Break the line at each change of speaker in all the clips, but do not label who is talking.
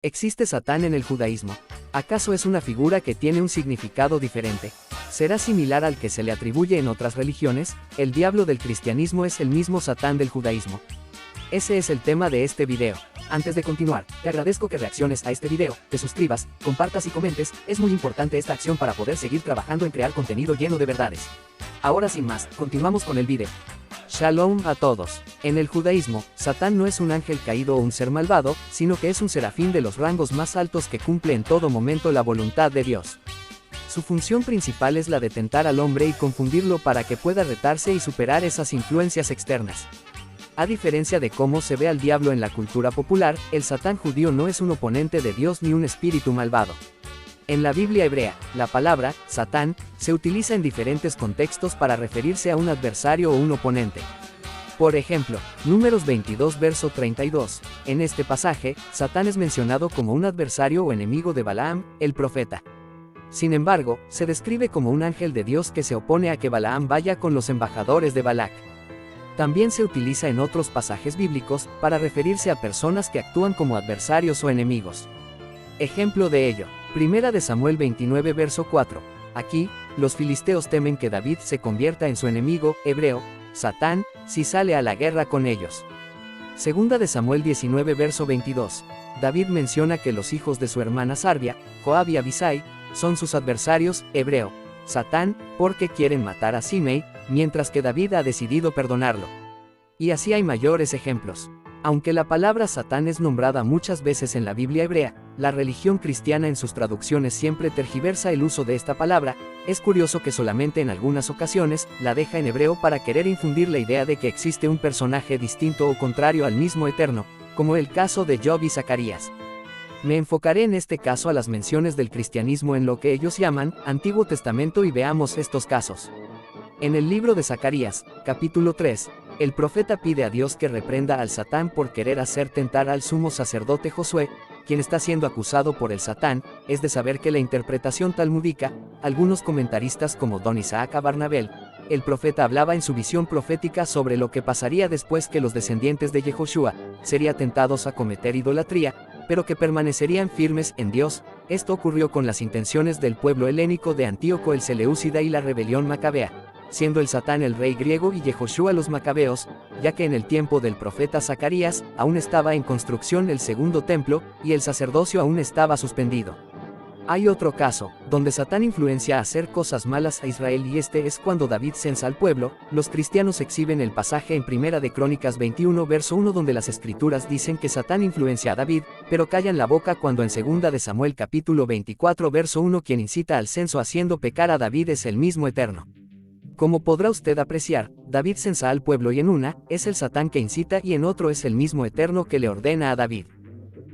¿Existe Satán en el judaísmo? ¿Acaso es una figura que tiene un significado diferente? ¿Será similar al que se le atribuye en otras religiones? ¿El diablo del cristianismo es el mismo Satán del judaísmo? Ese es el tema de este video. Antes de continuar, te agradezco que reacciones a este video, te suscribas, compartas y comentes, es muy importante esta acción para poder seguir trabajando en crear contenido lleno de verdades. Ahora sin más, continuamos con el video. Shalom a todos. En el judaísmo, Satán no es un ángel caído o un ser malvado, sino que es un serafín de los rangos más altos que cumple en todo momento la voluntad de Dios. Su función principal es la de tentar al hombre y confundirlo para que pueda retarse y superar esas influencias externas. A diferencia de cómo se ve al diablo en la cultura popular, el Satán judío no es un oponente de Dios ni un espíritu malvado. En la Biblia hebrea, la palabra, Satán, se utiliza en diferentes contextos para referirse a un adversario o un oponente. Por ejemplo, Números 22 verso 32, en este pasaje, Satán es mencionado como un adversario o enemigo de Balaam, el profeta. Sin embargo, se describe como un ángel de Dios que se opone a que Balaam vaya con los embajadores de Balac. También se utiliza en otros pasajes bíblicos, para referirse a personas que actúan como adversarios o enemigos. Ejemplo de ello, Primera de Samuel 29 verso 4. Aquí, los filisteos temen que David se convierta en su enemigo, hebreo, Satán, si sale a la guerra con ellos. Segunda de Samuel 19 verso 22. David menciona que los hijos de su hermana Sarbia, Joab y Abisai, son sus adversarios, hebreo, Satán, porque quieren matar a Simei, mientras que David ha decidido perdonarlo. Y así hay mayores ejemplos. Aunque la palabra Satán es nombrada muchas veces en la Biblia hebrea, la religión cristiana en sus traducciones siempre tergiversa el uso de esta palabra. Es curioso que solamente en algunas ocasiones la deja en hebreo para querer infundir la idea de que existe un personaje distinto o contrario al mismo Eterno, como el caso de Job y Zacarías. Me enfocaré en este caso a las menciones del cristianismo en lo que ellos llaman Antiguo Testamento y veamos estos casos. En el libro de Zacarías, capítulo 3, el profeta pide a Dios que reprenda al Satán por querer hacer tentar al sumo sacerdote Josué, quien está siendo acusado por el Satán. Es de saber que la interpretación talmúdica, algunos comentaristas como Don Isaac Abarnabel, el profeta hablaba en su visión profética sobre lo que pasaría después que los descendientes de Yehoshua serían tentados a cometer idolatría, pero que permanecerían firmes en Dios. Esto ocurrió con las intenciones del pueblo helénico de Antíoco el Seleucida y la rebelión macabea, siendo el Satán el rey griego y Yehoshua los macabeos, ya que en el tiempo del profeta Zacarías, aún estaba en construcción el segundo templo, y el sacerdocio aún estaba suspendido. Hay otro caso, donde Satán influencia a hacer cosas malas a Israel, y este es cuando David censa al pueblo. Los cristianos exhiben el pasaje en Primera de Crónicas 21 verso 1 donde las escrituras dicen que Satán influencia a David, pero callan la boca cuando en Segunda de Samuel capítulo 24 verso 1 quien incita al censo haciendo pecar a David es el mismo Eterno. Como podrá usted apreciar, David censa al pueblo y en una, es el Satán que incita y en otro es el mismo Eterno que le ordena a David.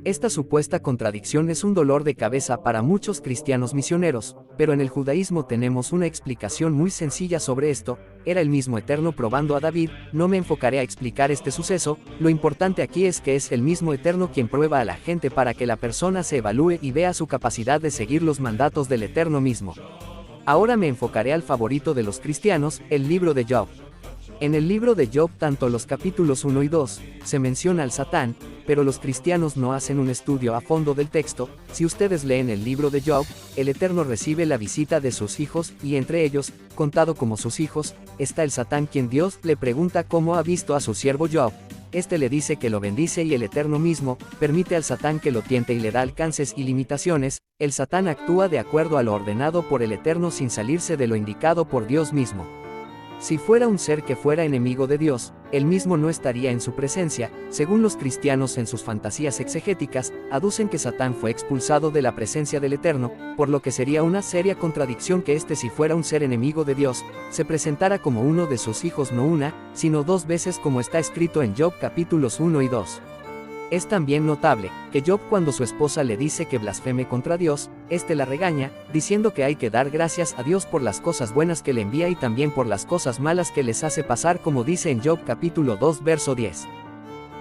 Esta supuesta contradicción es un dolor de cabeza para muchos cristianos misioneros, pero en el judaísmo tenemos una explicación muy sencilla sobre esto. Era el mismo Eterno probando a David. No me enfocaré a explicar este suceso, lo importante aquí es que es el mismo Eterno quien prueba a la gente para que la persona se evalúe y vea su capacidad de seguir los mandatos del Eterno mismo. Ahora me enfocaré al favorito de los cristianos, el libro de Job. En el libro de Job, tanto los capítulos 1 y 2, se menciona al Satán, pero los cristianos no hacen un estudio a fondo del texto. Si ustedes leen el libro de Job, el Eterno recibe la visita de sus hijos, y entre ellos, contado como sus hijos, está el Satán quien Dios le pregunta cómo ha visto a su siervo Job. Este le dice que lo bendice y el Eterno mismo permite al Satán que lo tiente y le da alcances y limitaciones. El Satán actúa de acuerdo a lo ordenado por el Eterno sin salirse de lo indicado por Dios mismo. Si fuera un ser que fuera enemigo de Dios, él mismo no estaría en su presencia. Según los cristianos en sus fantasías exegéticas, aducen que Satán fue expulsado de la presencia del Eterno, por lo que sería una seria contradicción que si fuera un ser enemigo de Dios, se presentara como uno de sus hijos no una, sino dos veces como está escrito en Job capítulos 1 y 2. Es también notable, que Job cuando su esposa le dice que blasfeme contra Dios, la regaña, diciendo que hay que dar gracias a Dios por las cosas buenas que le envía y también por las cosas malas que les hace pasar como dice en Job capítulo 2 verso 10.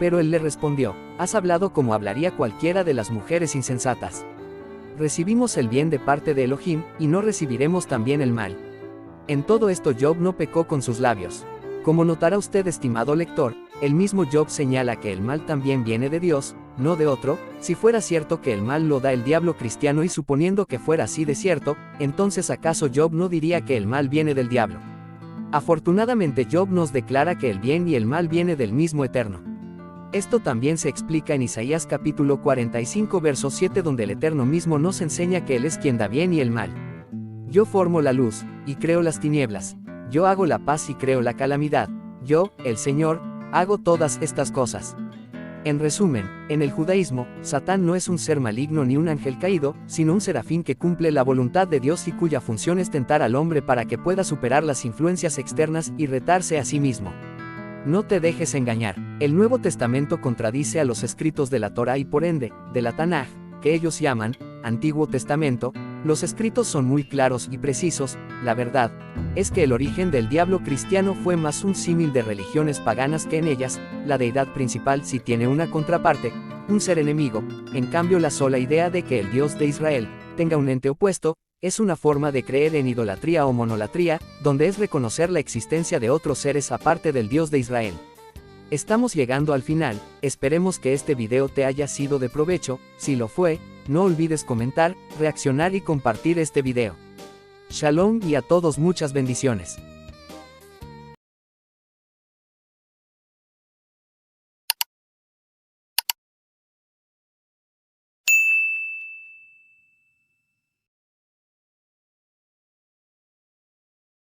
Pero él le respondió, has hablado como hablaría cualquiera de las mujeres insensatas. Recibimos el bien de parte de Elohim, y no recibiremos también el mal. En todo esto Job no pecó con sus labios. Como notará usted, estimado lector, el mismo Job señala que el mal también viene de Dios, no de otro. Si fuera cierto que el mal lo da el diablo cristiano y suponiendo que fuera así de cierto, entonces ¿acaso Job no diría que el mal viene del diablo? Afortunadamente Job nos declara que el bien y el mal viene del mismo Eterno. Esto también se explica en Isaías capítulo 45 verso 7 donde el Eterno mismo nos enseña que Él es quien da bien y el mal. Yo formo la luz, y creo las tinieblas. Yo hago la paz y creo la calamidad. Yo, el Señor, hago todas estas cosas. En resumen, en el judaísmo, Satán no es un ser maligno ni un ángel caído, sino un serafín que cumple la voluntad de Dios y cuya función es tentar al hombre para que pueda superar las influencias externas y retarse a sí mismo. No te dejes engañar. El Nuevo Testamento contradice a los escritos de la Torá y por ende, de la Tanaj, que ellos llaman Antiguo Testamento. Los escritos son muy claros y precisos. La verdad es que el origen del diablo cristiano fue más un símil de religiones paganas que en ellas, la deidad principal sí tiene una contraparte, un ser enemigo. En cambio la sola idea de que el Dios de Israel tenga un ente opuesto, es una forma de creer en idolatría o monolatría, donde es reconocer la existencia de otros seres aparte del Dios de Israel. Estamos llegando al final, esperemos que este video te haya sido de provecho. Si lo fue, no olvides comentar, reaccionar y compartir este video. Shalom y a todos muchas bendiciones.